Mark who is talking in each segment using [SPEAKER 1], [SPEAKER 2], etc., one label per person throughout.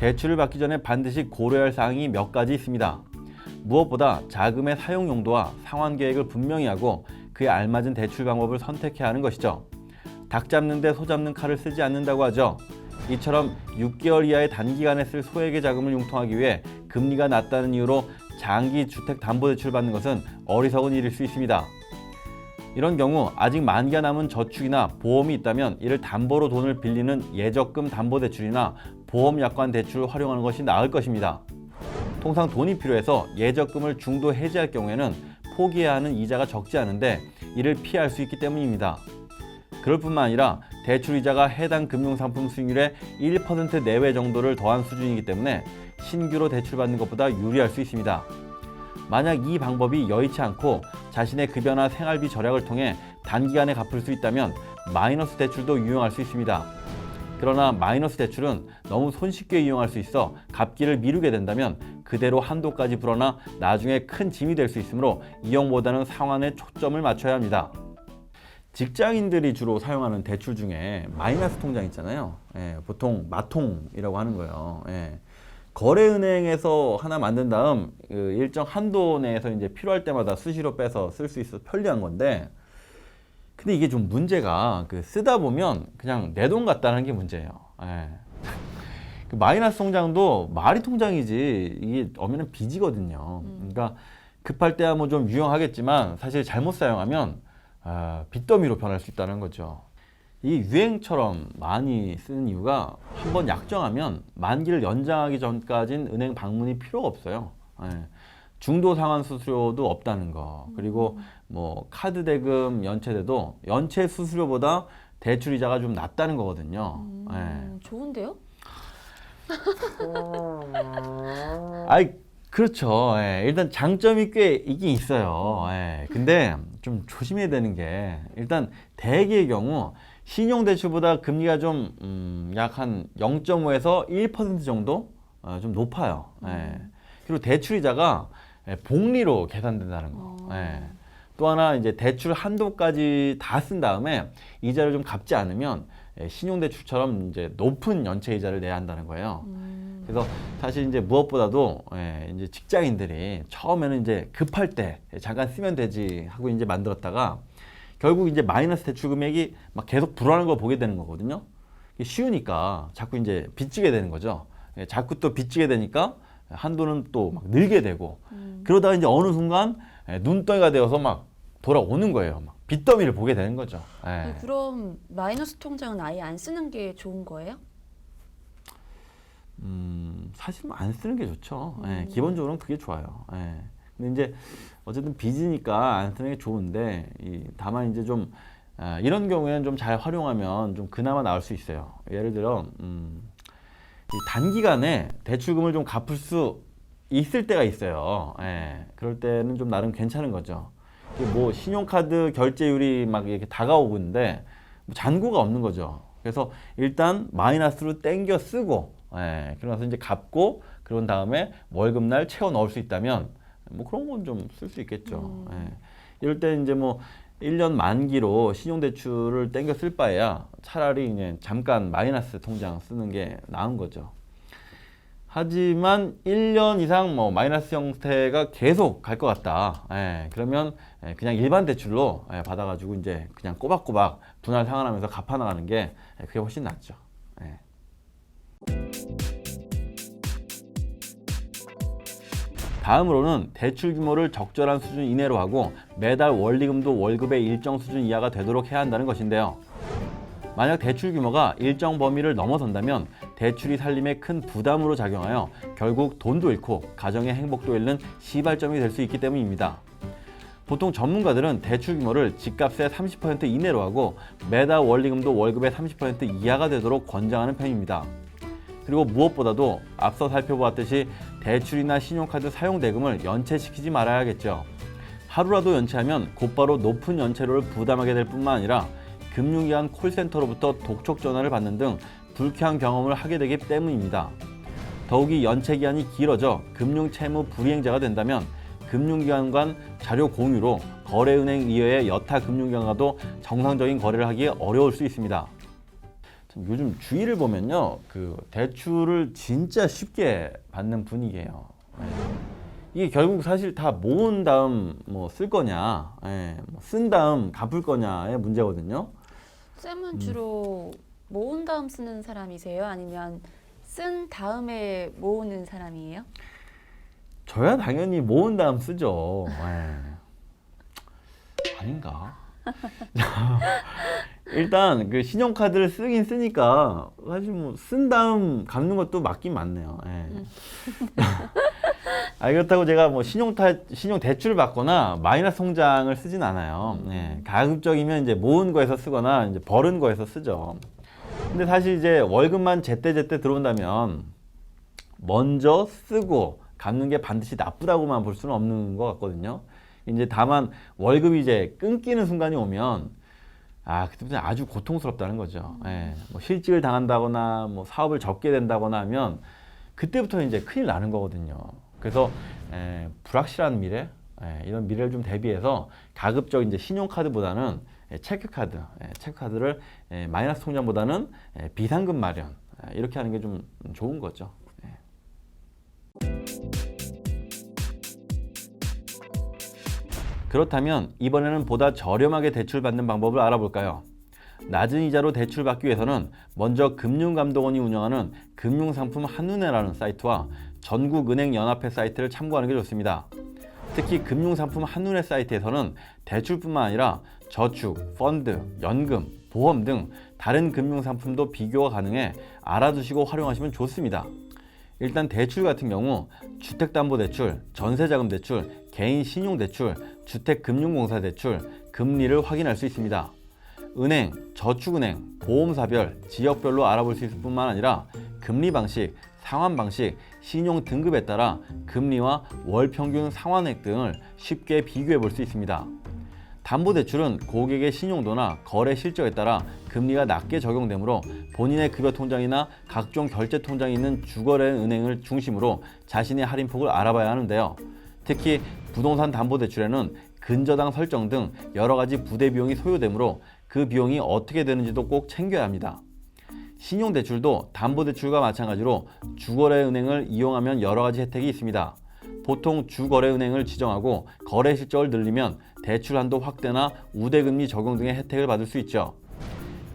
[SPEAKER 1] 대출을 받기 전에 반드시 고려할 사항이 몇 가지 있습니다. 무엇보다 자금의 사용 용도와 상환 계획을 분명히 하고 그에 알맞은 대출 방법을 선택해야 하는 것이죠. 닭 잡는데 소 잡는 칼을 쓰지 않는다고 하죠. 이처럼 6개월 이하의 단기간에 쓸 소액의 자금을 융통하기 위해 금리가 낮다는 이유로 장기 주택담보대출을 받는 것은 어리석은 일일 수 있습니다. 이런 경우 아직 만기가 남은 저축이나 보험이 있다면 이를 담보로 돈을 빌리는 예적금 담보대출이나 보험약관 대출을 활용하는 것이 나을 것입니다. 통상 돈이 필요해서 예적금을 중도 해지할 경우에는 포기해야 하는 이자가 적지 않은데 이를 피할 수 있기 때문입니다. 그럴 뿐만 아니라 대출 이자가 해당 금융상품 수익률의 1% 내외 정도를 더한 수준이기 때문에 신규로 대출받는 것보다 유리할 수 있습니다. 만약 이 방법이 여의치 않고 자신의 급여나 생활비 절약을 통해 단기간에 갚을 수 있다면 마이너스 대출도 유용할 수 있습니다. 그러나 마이너스 대출은 너무 손쉽게 이용할 수 있어 갚기를 미루게 된다면 그대로 한도까지 불어나 나중에 큰 짐이 될 수 있으므로 이용보다는 상환에 초점을 맞춰야 합니다. 직장인들이 주로 사용하는 대출 중에 마이너스 통장 있잖아요. 보통 마통이라고 하는 거예요. 거래은행에서 하나 만든 다음 일정 한도 내에서 이제 필요할 때마다 수시로 빼서 쓸 수 있어 편리한 건데, 근데 이게 좀 문제가 쓰다 보면 그냥 내 돈 같다는 게 문제예요. 그 마이너스 통장도 말이 통장이지 이게 엄연한 빚이거든요. 그러니까 급할 때야 뭐 좀 유용하겠지만 사실 잘못 사용하면 빚더미로 변할 수 있다는 거죠. 이 유행처럼 많이 쓰는 이유가 한번 약정하면 만기를 연장하기 전까지는 은행 방문이 필요가 없어요. 중도 상환 수수료도 없다는 거, 그리고 뭐 카드 대금 연체돼도 연체 수수료보다 대출 이자가 좀 낮다는 거거든요.
[SPEAKER 2] 좋은데요?
[SPEAKER 1] 아이, 그렇죠. 일단 장점이 꽤 있긴 있어요. 근데 좀 조심해야 되는 게, 일단 대개의 경우 신용대출보다 금리가 좀 약 한 0.5에서 1% 정도 좀 높아요. 그리고 대출이자가 복리로 계산된다는 거. 또 하나 이제 대출 한도까지 다 쓴 다음에 이자를 좀 갚지 않으면 신용대출처럼 이제 높은 연체 이자를 내야 한다는 거예요. 그래서 사실 이제 무엇보다도 이제 직장인들이 처음에는 이제 급할 때 잠깐 쓰면 되지 하고 이제 만들었다가 결국 이제 마이너스 대출 금액이 막 계속 불어나는 걸 보게 되는 거거든요. 쉬우니까 자꾸 이제 빚지게 되는 거죠. 자꾸 또 빚지게 되니까 한도는 또 막 늘게 되고, 그러다가 이제 어느 순간 눈덩이가 되어서 막 돌아오는 거예요. 막 빚더미를 보게 되는 거죠.
[SPEAKER 2] 그럼 마이너스 통장은 아예 안 쓰는 게 좋은 거예요?
[SPEAKER 1] 사실 안 쓰는 게 좋죠. 기본적으로는 그게 좋아요. 근데 이제 어쨌든 빚이니까 안 쓰는 게 좋은데, 다만 이제 좀 이런 경우에는 좀 잘 활용하면 좀 그나마 나을 수 있어요. 예를 들어 이 단기간에 대출금을 좀 갚을 수 있을 때가 있어요. 그럴 때는 좀 나름 괜찮은 거죠. 뭐 신용카드 결제율이 막 이렇게 다가오고 있는데 뭐 잔고가 없는 거죠. 그래서 일단 마이너스로 땡겨 쓰고, 그러면서 이제 갚고 그런 다음에 월급날 채워 넣을 수 있다면 뭐 그런 건 좀 쓸 수 있겠죠. 이럴 때 이제 뭐 1년 만기로 신용대출을 땡겨 쓸 바에야 차라리 그냥 잠깐 마이너스 통장 쓰는 게 나은 거죠. 하지만 1년 이상 뭐 마이너스 형태가 계속 갈 것 같다. 그러면 그냥 일반 대출로 받아가지고 이제 그냥 꼬박꼬박 분할 상환하면서 갚아나가는 게 그게 훨씬 낫죠. 다음으로는 대출 규모를 적절한 수준 이내로 하고 매달 원리금도 월급의 일정 수준 이하가 되도록 해야 한다는 것인데요. 만약 대출 규모가 일정 범위를 넘어선다면 대출이 살림에 큰 부담으로 작용하여 결국 돈도 잃고 가정의 행복도 잃는 시발점이 될 수 있기 때문입니다. 보통 전문가들은 대출 규모를 집값의 30% 이내로 하고 매달 원리금도 월급의 30% 이하가 되도록 권장하는 편입니다. 그리고 무엇보다도 앞서 살펴보았듯이 대출이나 신용카드 사용 대금을 연체시키지 말아야겠죠. 하루라도 연체하면 곧바로 높은 연체료를 부담하게 될 뿐만 아니라 금융기관 콜센터로부터 독촉 전화를 받는 등 불쾌한 경험을 하게 되기 때문입니다. 더욱이 연체 기한이 길어져 금융채무 불이행자가 된다면 금융기관 간 자료 공유로 거래은행 이외의 여타 금융기관과도 정상적인 거래를 하기 어려울 수 있습니다. 요즘 주위를 보면요, 그 대출을 진짜 쉽게 받는 분위기예요. 예. 이게 결국 사실 다 모은 다음 뭐 쓸 거냐, 예, 뭐쓴 다음 갚을 거냐의 문제거든요.
[SPEAKER 2] 쌤은 주로 모은 다음 쓰는 사람이세요? 아니면 쓴 다음에 모으는 사람이에요?
[SPEAKER 1] 저야 당연히 모은 다음 쓰죠. 예. 아닌가? 일단 그 신용카드를 쓰긴 쓰니까 사실 뭐 쓴 다음 갚는 것도 맞긴 맞네요. 예. 그렇다고 제가 뭐 신용 대출을 받거나 마이너스 통장을 쓰진 않아요. 예. 가급적이면 이제 모은 거에서 쓰거나 이제 벌은 거에서 쓰죠. 근데 사실 이제 월급만 제때제때 들어온다면 먼저 쓰고 갚는 게 반드시 나쁘다고만 볼 수는 없는 것 같거든요. 이제 다만 월급이 이제 끊기는 순간이 오면 그때부터 아주 고통스럽다는 거죠. 예, 뭐 실직을 당한다거나 뭐 사업을 접게 된다거나 하면 그때부터 이제 큰일 나는 거거든요. 그래서 불확실한 미래, 이런 미래를 좀 대비해서 가급적 이제 신용카드보다는 체크카드를 마이너스 통장보다는 비상금 마련 이렇게 하는 게 좀 좋은 거죠. 그렇다면 이번에는 보다 저렴하게 대출받는 방법을 알아볼까요? 낮은 이자로 대출받기 위해서는 먼저 금융감독원이 운영하는 금융상품 한눈에라는 사이트와 전국은행연합회 사이트를 참고하는 게 좋습니다. 특히 금융상품 한눈에 사이트에서는 대출뿐만 아니라 저축, 펀드, 연금, 보험 등 다른 금융상품도 비교가 가능해 알아두시고 활용하시면 좋습니다. 일단 대출 같은 경우 주택담보대출, 전세자금대출, 개인신용대출, 주택금융공사대출, 금리를 확인할 수 있습니다. 은행, 저축은행, 보험사별, 지역별로 알아볼 수 있을 뿐만 아니라 금리 방식, 상환 방식, 신용 등급에 따라 금리와 월평균 상환액 등을 쉽게 비교해 볼 수 있습니다. 담보대출은 고객의 신용도나 거래 실적에 따라 금리가 낮게 적용되므로 본인의 급여 통장이나 각종 결제 통장이 있는 주거래 은행을 중심으로 자신의 할인폭을 알아봐야 하는데요. 특히 부동산 담보대출에는 근저당 설정 등 여러 가지 부대 비용이 소요되므로 그 비용이 어떻게 되는지도 꼭 챙겨야 합니다. 신용대출도 담보대출과 마찬가지로 주거래 은행을 이용하면 여러 가지 혜택이 있습니다. 보통 주거래은행을 지정하고 거래 실적을 늘리면 대출 한도 확대나 우대금리 적용 등의 혜택을 받을 수 있죠.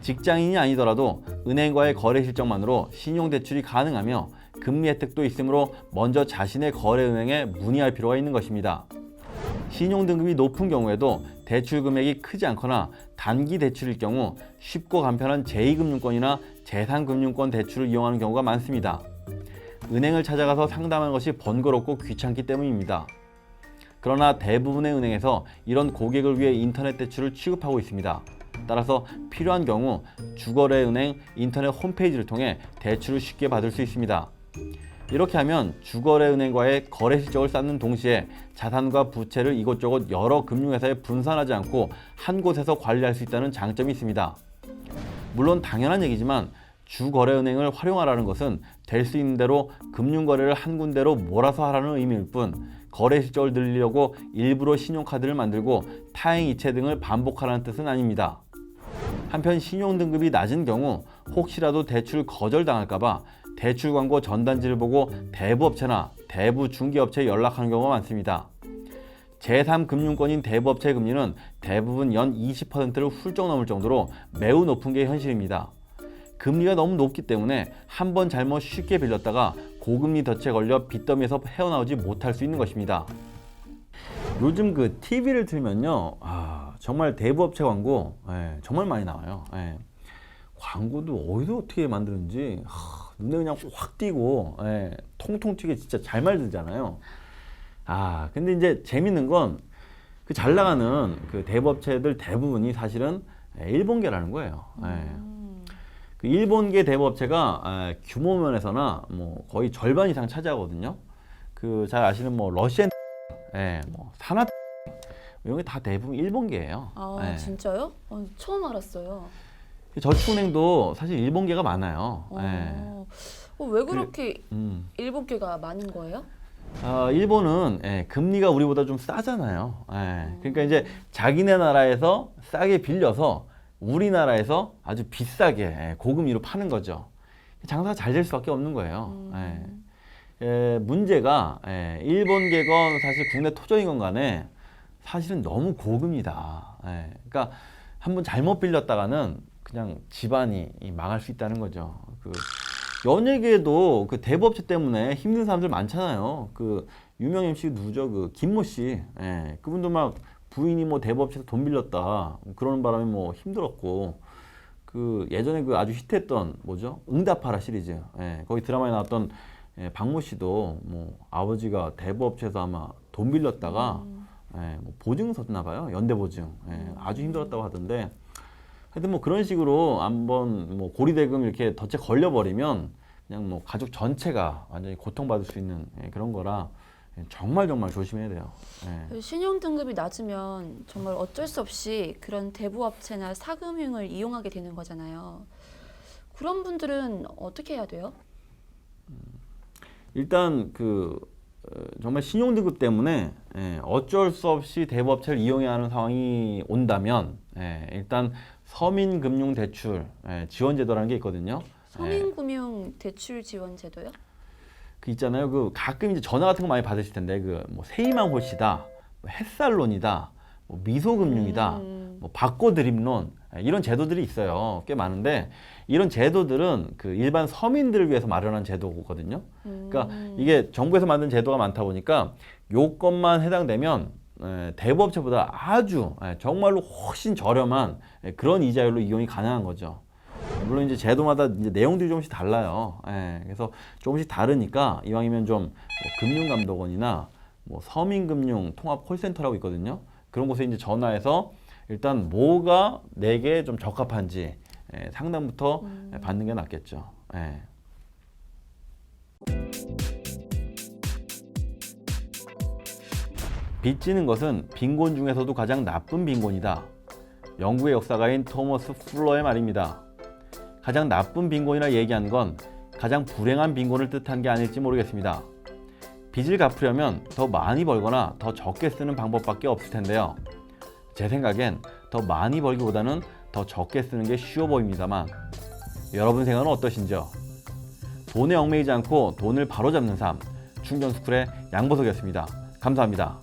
[SPEAKER 1] 직장인이 아니더라도 은행과의 거래 실적만으로 신용대출이 가능하며 금리 혜택도 있으므로 먼저 자신의 거래은행에 문의할 필요가 있는 것입니다. 신용등급이 높은 경우에도 대출 금액이 크지 않거나 단기 대출일 경우 쉽고 간편한 제2금융권이나 제3금융권 대출을 이용하는 경우가 많습니다. 은행을 찾아가서 상담하는 것이 번거롭고 귀찮기 때문입니다. 그러나 대부분의 은행에서 이런 고객을 위해 인터넷 대출을 취급하고 있습니다. 따라서 필요한 경우 주거래은행 인터넷 홈페이지를 통해 대출을 쉽게 받을 수 있습니다. 이렇게 하면 주거래은행과의 거래 실적을 쌓는 동시에 자산과 부채를 이곳저곳 여러 금융회사에 분산하지 않고 한 곳에서 관리할 수 있다는 장점이 있습니다. 물론 당연한 얘기지만 주거래은행을 활용하라는 것은 될 수 있는 대로 금융거래를 한 군데로 몰아서 하라는 의미일 뿐 거래 실적을 늘리려고 일부러 신용카드를 만들고 타행 이체 등을 반복하라는 뜻은 아닙니다. 한편 신용등급이 낮은 경우 혹시라도 대출 거절당할까봐 대출 광고 전단지를 보고 대부업체나 대부중개업체에 연락하는 경우가 많습니다. 제3금융권인 대부업체 금리는 대부분 연 20%를 훌쩍 넘을 정도로 매우 높은 게 현실입니다. 금리가 너무 높기 때문에 한 번 잘못 쉽게 빌렸다가 고금리 덫에 걸려 빚더미에서 헤어나오지 못할 수 있는 것입니다. 요즘 그 TV를 틀면요, 정말 대부업체 광고 정말 많이 나와요. 광고도 어디서 어떻게 만드는지 눈에 그냥 확 띄고 통통 튀게 진짜 잘 만들잖아요. 근데 이제 재밌는 건 그 잘 나가는 그 대부업체들 대부분이 사실은 일본계라는 거예요. 그 일본계 대부업체가 규모 면에서나 뭐 거의 절반 이상 차지하거든요. 그 잘 아시는 뭐 러시안, 뭐 산화 이런 게 다 대부분 일본계예요.
[SPEAKER 2] 진짜요? 처음 알았어요.
[SPEAKER 1] 저축은행도 사실 일본계가 많아요.
[SPEAKER 2] 왜 그렇게 일본계가 많은 거예요?
[SPEAKER 1] 일본은 금리가 우리보다 좀 싸잖아요. 그러니까 이제 자기네 나라에서 싸게 빌려서 우리나라에서 아주 비싸게 고금리로 파는 거죠. 장사가 잘 될 수밖에 없는 거예요. 문제가 일본계건 사실 국내 토종이건 간에 사실은 너무 고금이다. 그러니까 한번 잘못 빌렸다가는 그냥 집안이 망할 수 있다는 거죠. 그 연예계에도 그 대부업체 때문에 힘든 사람들 많잖아요. 그 유명 MC 누구죠? 그 김모 씨. 그분도 막 부인이 뭐 대부업체에서 돈 빌렸다 그러는 바람에 뭐 힘들었고, 그 예전에 그 아주 히트했던 뭐죠? 응답하라 시리즈. 거기 드라마에 나왔던 박모 씨도 뭐 아버지가 대부업체에서 아마 돈 빌렸다가 뭐 보증 섰나 봐요. 연대보증. 아주 힘들었다고 하던데, 하여튼 뭐 그런 식으로 한번 뭐 고리대금 이렇게 덫에 걸려버리면 그냥 뭐 가족 전체가 완전히 고통받을 수 있는 그런 거라 정말 조심해야 돼요.
[SPEAKER 2] 신용 등급이 낮으면 정말 어쩔 수 없이 그런 대부업체나 사금융을 이용하게 되는 거잖아요. 그런 분들은 어떻게 해야 돼요?
[SPEAKER 1] 일단 그 정말 신용 등급 때문에 어쩔 수 없이 대부업체를 이용해야 하는 상황이 온다면 일단 서민금융대출 지원제도라는 게 있거든요.
[SPEAKER 2] 서민금융 대출 지원 제도요?
[SPEAKER 1] 그 있잖아요. 그 가끔 이제 전화 같은 거 많이 받으실 텐데, 그 뭐 세이만 홀씨다, 뭐 햇살론이다, 뭐 미소금융이다, 뭐 바꿔드림론, 이런 제도들이 있어요. 꽤 많은데 이런 제도들은 그 일반 서민들을 위해서 마련한 제도거든요. 그러니까 이게 정부에서 만든 제도가 많다 보니까 요건만 해당되면 대부업체보다 아주 정말로 훨씬 저렴한 그런 이자율로 이용이 가능한 거죠. 물론 이제 제도마다 이제 내용들이 조금씩 달라요. 그래서 조금씩 다르니까 이왕이면 좀 금융감독원이나 뭐 서민금융 통합 콜센터라고 있거든요. 그런 곳에 이제 전화해서 일단 뭐가 내게 좀 적합한지 상담부터 받는 게 낫겠죠. 빚지는 것은 빈곤 중에서도 가장 나쁜 빈곤이다. 영국의 역사가인 토머스 풀러의 말입니다. 가장 나쁜 빈곤이라 얘기한 건 가장 불행한 빈곤을 뜻한 게 아닐지 모르겠습니다. 빚을 갚으려면 더 많이 벌거나 더 적게 쓰는 방법밖에 없을 텐데요. 제 생각엔 더 많이 벌기보다는 더 적게 쓰는 게 쉬워 보입니다만, 여러분 생각은 어떠신지요? 돈에 얽매이지 않고 돈을 바로잡는 삶, 충전스쿨의 양보석이었습니다. 감사합니다.